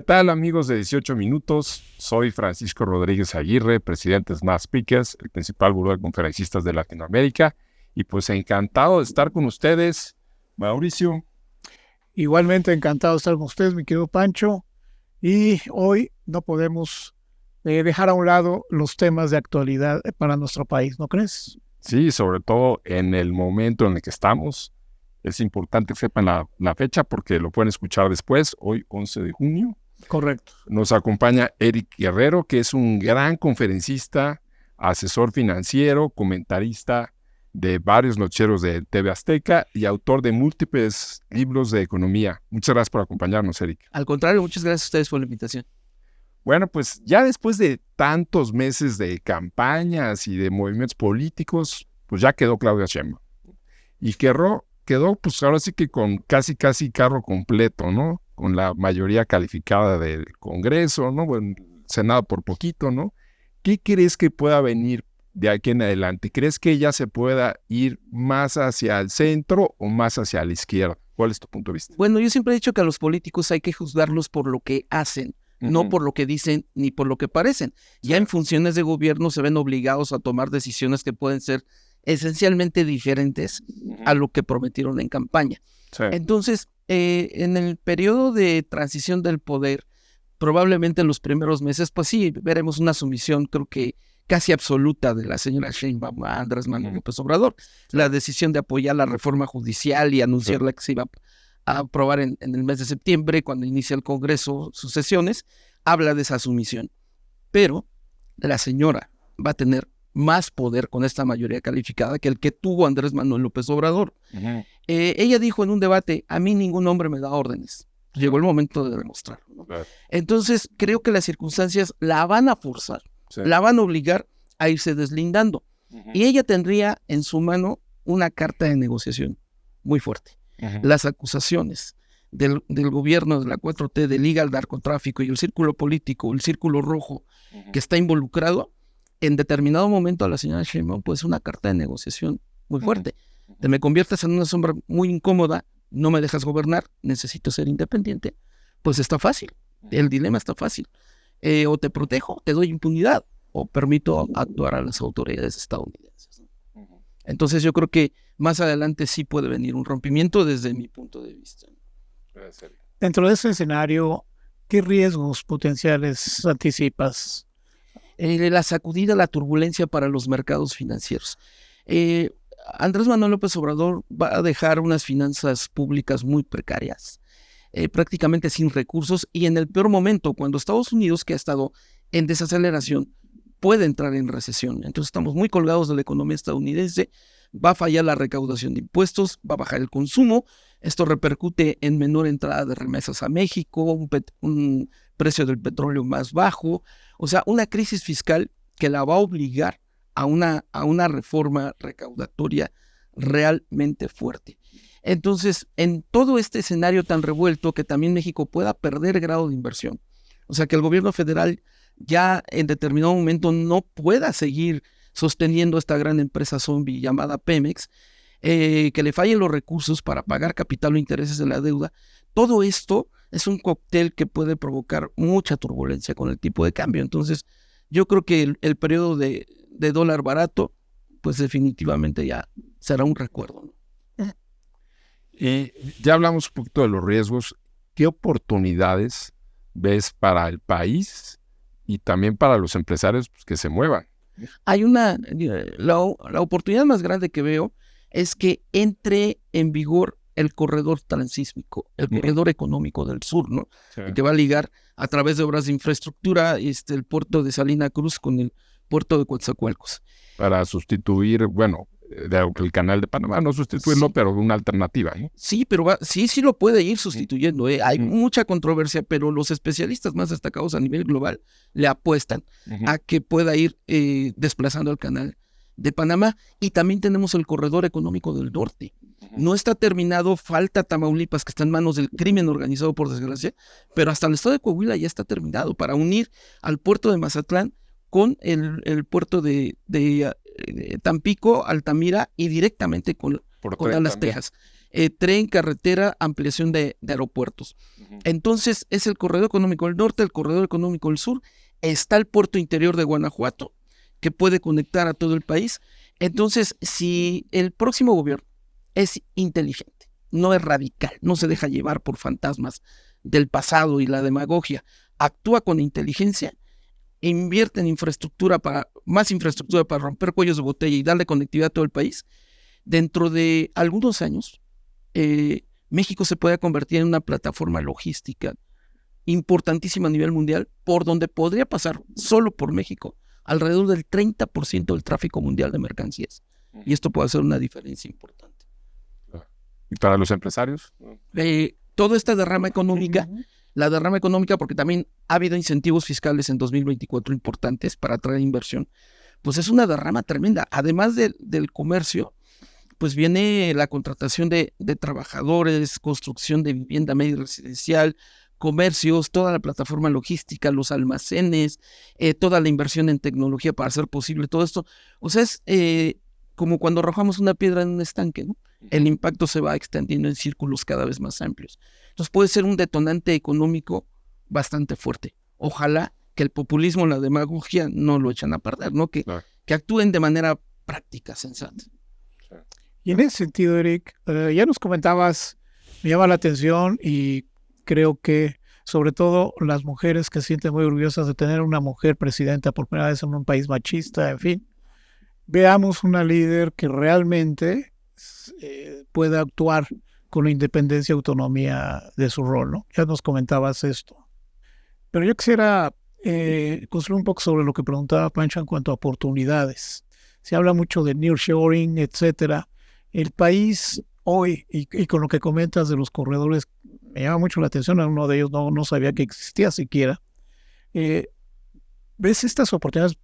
tal, amigos de 18 minutos? Soy Francisco Rodríguez Aguirre, presidente de Smart Speakers, el principal buró de conferencistas de Latinoamérica. Y pues encantado de estar con ustedes, Mauricio. Igualmente encantado de estar con ustedes, mi querido Pancho. Y hoy no podemos dejar a un lado los temas de actualidad para nuestro país, ¿no crees? Sí, sobre todo en el momento en el que estamos. Es importante que sepan la fecha porque lo pueden escuchar después, hoy 11 de junio. Correcto. Nos acompaña Eric Guerrero, que es un gran conferencista, asesor financiero, comentarista de varios noticieros de TV Azteca y autor de múltiples libros de economía. Muchas gracias por acompañarnos, Eric. Al contrario, muchas gracias a ustedes por la invitación. Pues ya después de tantos meses de campañas y de movimientos políticos, pues ya quedó Claudia Sheinbaum. Y quedó, pues ahora sí que con casi carro completo, ¿no? Con la mayoría calificada del Congreso, ¿no? Bueno, Senado por poquito, ¿no? ¿Qué crees que pueda venir de aquí en adelante? ¿Crees que ella se pueda ir más hacia el centro o más hacia la izquierda? ¿Cuál es tu punto de vista? Bueno, yo siempre he dicho que a los políticos hay que juzgarlos por lo que hacen, no por lo que dicen ni por lo que parecen. Ya en funciones de gobierno se ven obligados a tomar decisiones que pueden ser esencialmente diferentes a lo que prometieron en campaña. Sí. Entonces, en el periodo de transición del poder, probablemente en los primeros meses, pues sí, veremos una sumisión, creo que casi absoluta de la señora Sheinbaum a Andrés Manuel López Obrador. Sí. La decisión de apoyar la reforma judicial y anunciarla que se iba a aprobar en el mes de septiembre, cuando inicia el Congreso sus sesiones, habla de esa sumisión. Pero la señora va a tener más poder con esta mayoría calificada que el que tuvo Andrés Manuel López Obrador. Ella dijo en un debate, a mí ningún hombre me da órdenes. Llegó el momento de demostrarlo, ¿no? Claro. Entonces, creo que las circunstancias la van a forzar, la van a obligar a irse deslindando. Y ella tendría en su mano una carta de negociación muy fuerte. Las acusaciones del gobierno de la 4T de liga al narcotráfico y el círculo político, el círculo rojo que está involucrado, en determinado momento a la señora Sheinbaum pues una carta de negociación muy fuerte. Te me conviertes en una sombra muy incómoda, no me dejas gobernar, necesito ser independiente, pues está fácil, el dilema está fácil. O te protejo, te doy impunidad, o permito actuar a las autoridades estadounidenses. Entonces yo creo que más adelante sí puede venir un rompimiento desde mi punto de vista. Dentro de ese escenario, ¿qué riesgos potenciales anticipas? La sacudida, la turbulencia para los mercados financieros. Andrés Manuel López Obrador va a dejar unas finanzas públicas muy precarias, prácticamente sin recursos, y en el peor momento, cuando Estados Unidos, que ha estado en desaceleración, puede entrar en recesión. Entonces estamos muy colgados de la economía estadounidense, va a fallar la recaudación de impuestos, va a bajar el consumo, esto repercute en menor entrada de remesas a México, un precio del petróleo más bajo, o sea, una crisis fiscal que la va a obligar a una reforma recaudatoria realmente fuerte. Entonces, en todo este escenario tan revuelto, que también México pueda perder grado de inversión, o sea, que el gobierno federal ya en determinado momento no pueda seguir sosteniendo esta gran empresa zombie llamada Pemex, que le fallen los recursos para pagar capital o intereses de la deuda, todo esto es un cóctel que puede provocar mucha turbulencia con el tipo de cambio. Entonces, yo creo que el periodo de dólar barato, pues definitivamente ya será un recuerdo, ¿no? Y ya hablamos un poquito de los riesgos. ¿Qué oportunidades ves para el país y también para los empresarios pues, que se muevan? Hay la oportunidad más grande que veo es que entre en vigor el corredor transísmico, el corredor económico del sur, ¿no? Sí. Que va a ligar a través de obras de infraestructura el puerto de Salina Cruz con el puerto de Coatzacoalcos. Para sustituir, el canal de Panamá, no sustituirlo, sí, pero una alternativa, ¿no? Sí, pero sí lo puede ir sustituyendo. Hay mucha controversia, pero los especialistas más destacados a nivel global le apuestan a que pueda ir desplazando el canal de Panamá. Y también tenemos el corredor económico del norte. No está terminado, falta Tamaulipas, que está en manos del crimen organizado, por desgracia, pero hasta el estado de Coahuila ya está terminado para unir al puerto de Mazatlán con el puerto de Tampico, Altamira y directamente con Dallas, Texas. tren, carretera, ampliación de aeropuertos. Entonces es el corredor económico del norte, el corredor económico del sur, está el puerto interior de Guanajuato, que puede conectar a todo el país. Entonces, si el próximo gobierno es inteligente, no es radical, no se deja llevar por fantasmas del pasado y la demagogia, actúa con inteligencia, invierte en más infraestructura para romper cuellos de botella y darle conectividad a todo el país, dentro de algunos años, México se puede convertir en una plataforma logística importantísima a nivel mundial, por donde podría pasar, solo por México, alrededor del 30% del tráfico mundial de mercancías. Y esto puede hacer una diferencia importante. ¿Y para los empresarios? Toda esta derrama económica, la derrama económica, porque también ha habido incentivos fiscales en 2024 importantes para atraer inversión, pues es una derrama tremenda. Además del comercio, pues viene la contratación de trabajadores, construcción de vivienda media y residencial, comercios, toda la plataforma logística, los almacenes, toda la inversión en tecnología para hacer posible todo esto. O sea, es como cuando arrojamos una piedra en un estanque, ¿no? El impacto se va extendiendo en círculos cada vez más amplios. Entonces puede ser un detonante económico bastante fuerte. Ojalá que el populismo, la demagogia no lo echen a perder, ¿no? Que actúen de manera práctica, sensata. Y en ese sentido, Eric, ya nos comentabas, me llama la atención y creo que sobre todo las mujeres que se sienten muy orgullosas de tener una mujer presidenta por primera vez en un país machista, en fin, veamos una líder que realmente pueda actuar con la independencia y autonomía de su rol, ¿no? Ya nos comentabas esto. Pero yo quisiera construir un poco sobre lo que preguntaba Pancho en cuanto a oportunidades. Se habla mucho de nearshoring, etcétera. El país hoy, y con lo que comentas de los corredores, me llama mucho la atención, a uno de ellos no sabía que existía siquiera. ¿Ves estas oportunidades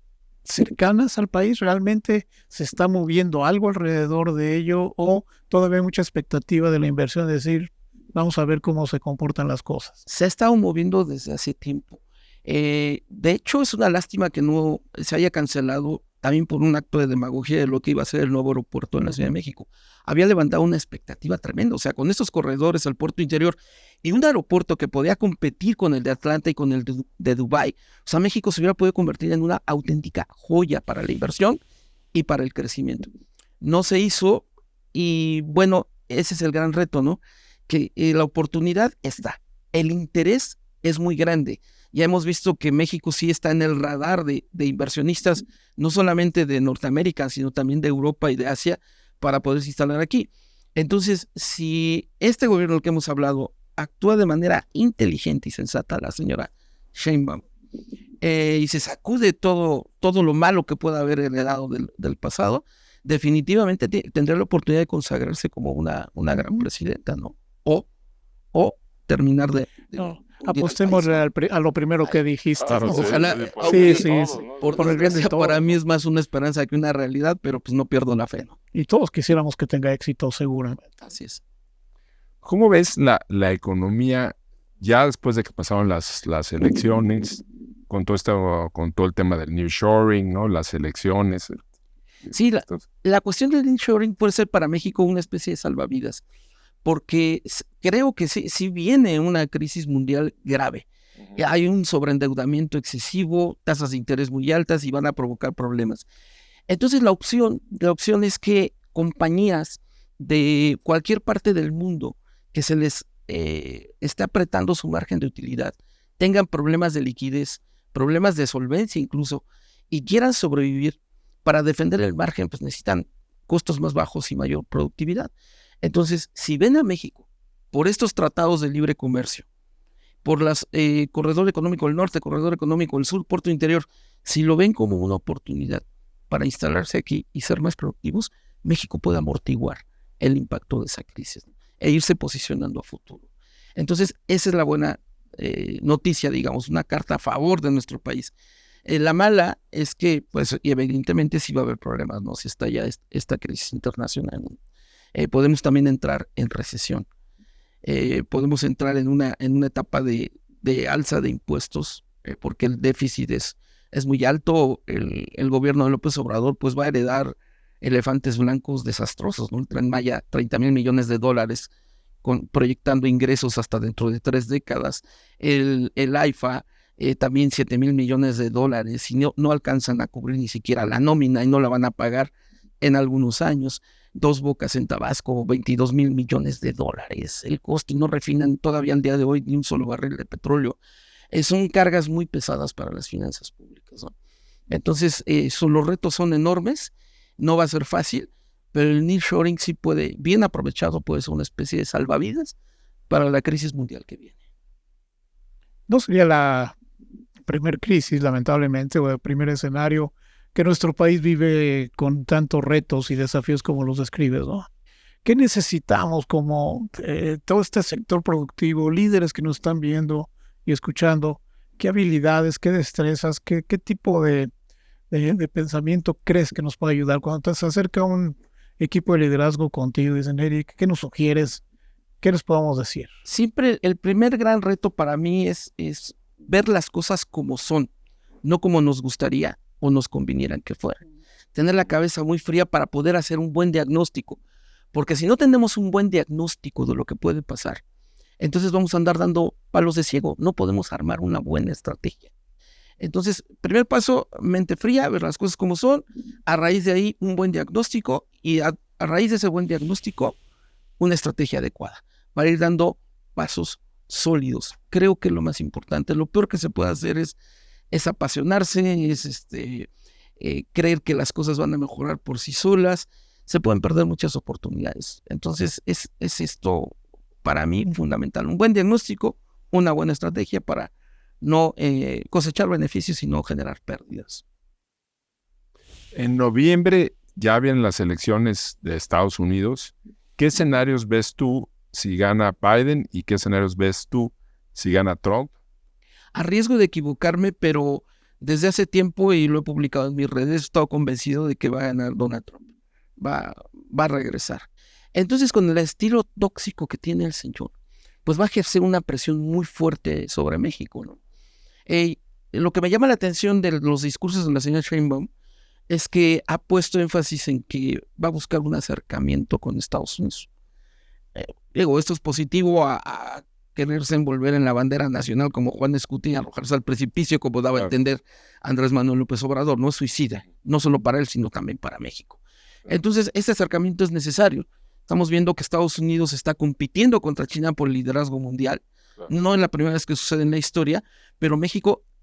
cercanas al país? ¿Realmente se está moviendo algo alrededor de ello o todavía hay mucha expectativa de la inversión, es decir, vamos a ver cómo se comportan las cosas? Se ha estado moviendo desde hace tiempo. De hecho, es una lástima que no se haya cancelado también por un acto de demagogia de lo que iba a ser el nuevo aeropuerto en la Ciudad de México. Había levantado una expectativa tremenda, o sea, con estos corredores al puerto interior y un aeropuerto que podía competir con el de Atlanta y con el de Dubái. O sea, México se hubiera podido convertir en una auténtica joya para la inversión y para el crecimiento. No se hizo y bueno, ese es el gran reto, ¿no? Que la oportunidad está, el interés es muy grande. Ya hemos visto que México sí está en el radar de inversionistas, no solamente de Norteamérica, sino también de Europa y de Asia, para poderse instalar aquí. Entonces, si este gobierno del que hemos hablado actúa de manera inteligente y sensata, la señora Sheinbaum, y se sacude todo lo malo que pueda haber heredado del pasado, definitivamente tendrá la oportunidad de consagrarse como una gran presidenta, ¿no? O terminar de apostemos a lo primero que dijiste. Claro, ojalá. Sí. Por el bien de todos. Para mí es más una esperanza que una realidad, pero pues no pierdo la fe, ¿no? Y todos quisiéramos que tenga éxito, seguramente. Así es. ¿Cómo ves la economía ya después de que pasaron las elecciones, con todo el tema del nearshoring, ¿no? Las elecciones? Sí, la cuestión del nearshoring puede ser para México una especie de salvavidas, porque creo que sí viene una crisis mundial grave. Hay un sobreendeudamiento excesivo, tasas de interés muy altas y van a provocar problemas. Entonces la opción es que compañías de cualquier parte del mundo que se les esté apretando su margen de utilidad, tengan problemas de liquidez, problemas de solvencia incluso, y quieran sobrevivir, para defender el margen, pues necesitan costos más bajos y mayor productividad. Entonces, si ven a México por estos tratados de libre comercio, por las corredor económico del norte, corredor económico del sur, puerto interior, si lo ven como una oportunidad para instalarse aquí y ser más productivos, México puede amortiguar el impacto de esa crisis, ¿no? E irse posicionando a futuro. Entonces, esa es la buena noticia, digamos, una carta a favor de nuestro país. La mala es que, pues, evidentemente sí va a haber problemas, ¿no? Si está ya esta crisis internacional, ¿no? Podemos también entrar en recesión. Podemos entrar en una etapa de alza de impuestos, porque el déficit es muy alto. El gobierno de López Obrador pues va a heredar elefantes blancos desastrosos, ¿no? El Tren Maya, $30,000 millones, proyectando ingresos hasta dentro de 3 décadas. El AIFA, también $7,000 millones, y no alcanzan a cubrir ni siquiera la nómina y no la van a pagar en algunos años. Dos Bocas en Tabasco, $22,000 millones. El costo, y no refinan todavía al día de hoy ni un solo barril de petróleo. Son cargas muy pesadas para las finanzas públicas, ¿no? Entonces, los retos son enormes, no va a ser fácil, pero el nearshoring sí puede, bien aprovechado, puede ser una especie de salvavidas para la crisis mundial que viene. No sería la primer crisis, lamentablemente, o el primer escenario que nuestro país vive con tantos retos y desafíos como los describes, ¿no? ¿Qué necesitamos como todo este sector productivo, líderes que nos están viendo y escuchando? ¿Qué habilidades, qué destrezas, qué tipo de pensamiento crees que nos puede ayudar? Cuando te se acerca un equipo de liderazgo contigo, dicen, Eric, ¿qué nos sugieres? ¿Qué les podemos decir? Siempre el primer gran reto para mí es ver las cosas como son, no como nos gustaría o nos convinieran que fueran. Tener la cabeza muy fría para poder hacer un buen diagnóstico, porque si no tenemos un buen diagnóstico de lo que puede pasar, entonces vamos a andar dando palos de ciego, no podemos armar una buena estrategia. Entonces, primer paso, mente fría, ver las cosas como son, a raíz de ahí un buen diagnóstico y a raíz de ese buen diagnóstico, una estrategia adecuada para ir dando pasos sólidos. Creo que lo más importante, lo peor que se puede hacer es apasionarse, es creer que las cosas van a mejorar por sí solas, se pueden perder muchas oportunidades. Entonces, es esto para mí fundamental, un buen diagnóstico, una buena estrategia para no cosechar beneficios y no generar pérdidas. En noviembre ya vienen las elecciones de Estados Unidos. ¿Qué escenarios ves tú si gana Biden y qué escenarios ves tú si gana Trump? A riesgo de equivocarme, pero desde hace tiempo, y lo he publicado en mis redes, he estado convencido de que va a ganar Donald Trump. Va a regresar. Entonces, con el estilo tóxico que tiene el señor, pues va a ejercer una presión muy fuerte sobre México, ¿no? Lo que me llama la atención de los discursos de la señora Sheinbaum es que ha puesto énfasis en que va a buscar un acercamiento con Estados Unidos. Esto es positivo a quererse envolver en la bandera nacional como Juan Escuti y arrojarse al precipicio, como daba a entender Andrés Manuel López Obrador, no es suicida, no solo para él, sino también para México. Entonces, este acercamiento es necesario. Estamos viendo que Estados Unidos está compitiendo contra China por el liderazgo mundial. No es la primera vez que sucede en la historia, pero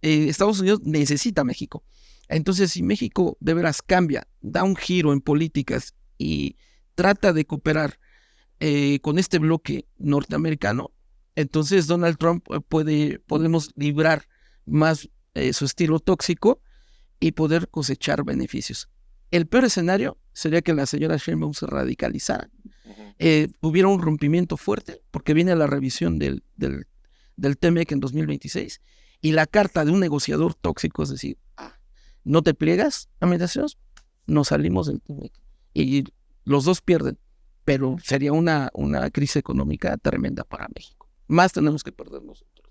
Estados Unidos necesita a México. Entonces, si México de veras cambia, da un giro en políticas y trata de cooperar con este bloque norteamericano, entonces Donald Trump podemos librar más su estilo tóxico y poder cosechar beneficios. El peor escenario sería que la señora Sheinbaum se radicalizara, hubiera un rompimiento fuerte, porque viene la revisión del TMEC en 2026, y la carta de un negociador tóxico es decir, no te pliegas a mediaciones, nos salimos del TMEC. Y los dos pierden, pero sería una crisis económica tremenda para México. Más tenemos que perder nosotros.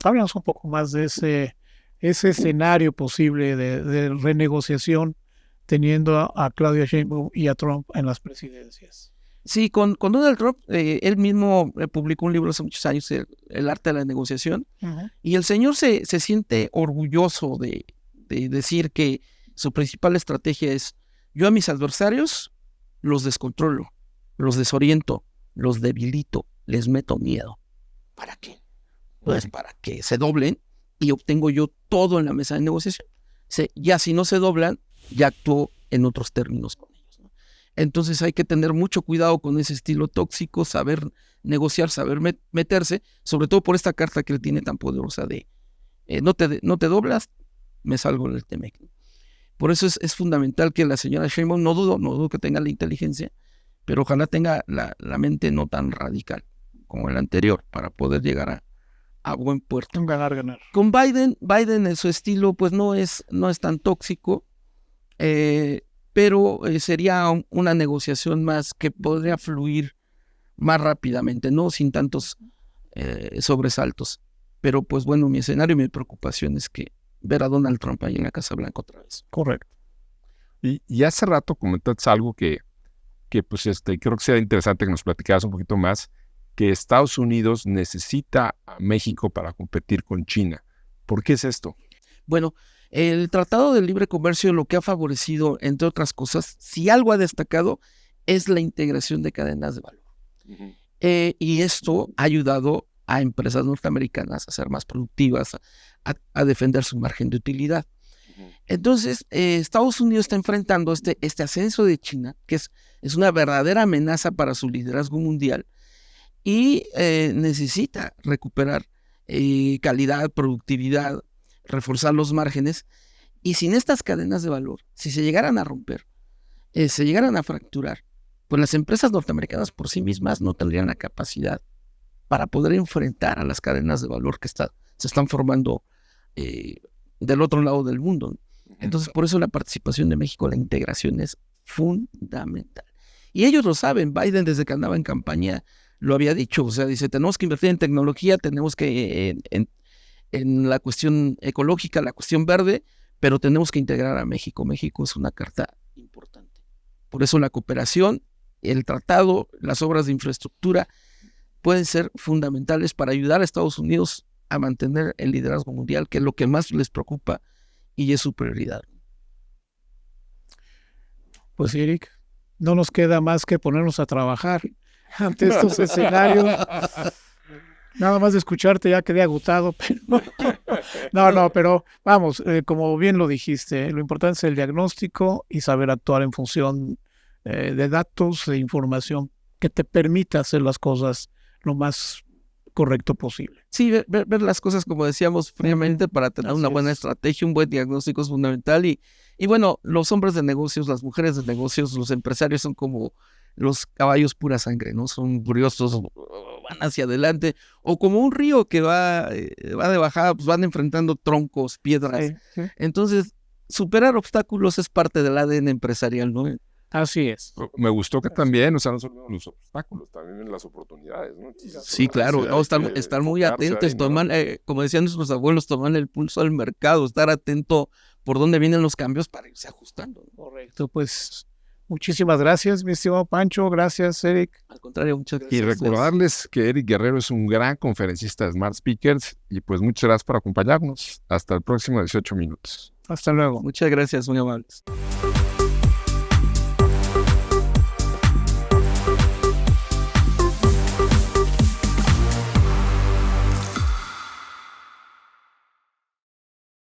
Háblanos un poco más de ese escenario posible de renegociación teniendo a Claudia Sheinbaum y a Trump en las presidencias. Sí, con Donald Trump, él mismo publicó un libro hace muchos años, El arte de la negociación, y el señor se siente orgulloso de decir que su principal estrategia es: yo a mis adversarios los descontrolo, los desoriento, los debilito, les meto miedo. ¿Para qué? Pues para que se doblen y obtengo yo todo en la mesa de negociación. Ya si no se doblan, ya actúo en otros términos con ellos, ¿no? Entonces hay que tener mucho cuidado con ese estilo tóxico, saber negociar, saber meterse, sobre todo por esta carta que él tiene tan poderosa de no te doblas, me salgo del TMEC. Por eso es fundamental que la señora Sheinbaum, no dudo que tenga la inteligencia, pero ojalá tenga la mente no tan radical como el anterior para poder llegar a buen puerto. Un ganar. Con Biden en su estilo pues no es tan tóxico, pero sería una negociación más que podría fluir más rápidamente, no sin tantos sobresaltos. Pero pues bueno, mi escenario y mi preocupación es que ver a Donald Trump ahí en la Casa Blanca otra vez. Correcto. Y hace rato comentaste algo que pues creo que sería interesante que nos platicaras un poquito más, que Estados Unidos necesita a México para competir con China. ¿Por qué es esto? Bueno, el Tratado de Libre Comercio lo que ha favorecido, entre otras cosas, si algo ha destacado, es la integración de cadenas de valor. Y esto ha ayudado a empresas norteamericanas a ser más productivas, a defender su margen de utilidad. Entonces, Estados Unidos está enfrentando este ascenso de China, que es una verdadera amenaza para su liderazgo mundial, y necesita recuperar calidad, productividad, reforzar los márgenes, y sin estas cadenas de valor, si se llegaran a romper, se llegaran a fracturar, pues las empresas norteamericanas por sí mismas no tendrían la capacidad para poder enfrentar a las cadenas de valor que se están formando del otro lado del mundo. Entonces, por eso la participación de México, la integración es fundamental. Y ellos lo saben. Biden, desde que andaba en campaña, lo había dicho. O sea, dice, tenemos que invertir en tecnología, tenemos que en la cuestión ecológica, la cuestión verde, pero tenemos que integrar a México. México es una carta importante. Por eso la cooperación, el tratado, las obras de infraestructura pueden ser fundamentales para ayudar a Estados Unidos a mantener el liderazgo mundial, que es lo que más les preocupa y es su prioridad. Pues Eric, no nos queda más que ponernos a trabajar ante estos escenarios. Nada más de escucharte ya quedé agotado, pero pero vamos, como bien lo dijiste, lo importante es el diagnóstico y saber actuar en función de datos e información que te permita hacer las cosas lo más correcto posible. Sí, ver las cosas como decíamos fríamente para tener una buena estrategia, un buen diagnóstico es fundamental y bueno, los hombres de negocios, las mujeres de negocios, los empresarios son como los caballos pura sangre, ¿no? Son curiosos, van hacia adelante, o como un río que va de bajada, pues van enfrentando troncos, piedras. Sí. Entonces, superar obstáculos es parte del ADN empresarial, ¿no? Así es. Me gustó que también, o sea, no solo los obstáculos, también las oportunidades, ¿no? Sí, claro, estar muy atentos, tomar, como decían nuestros abuelos, tomar el pulso al mercado, estar atento por dónde vienen los cambios para irse ajustando. Correcto, pues muchísimas gracias, mi estimado Pancho, gracias, Eric. Al contrario, muchas gracias. Y recordarles que Eric Guerrero es un gran conferencista de Smart Speakers y pues muchas gracias por acompañarnos. Hasta el próximo 18 minutos. Hasta luego. Muchas gracias, muy amables.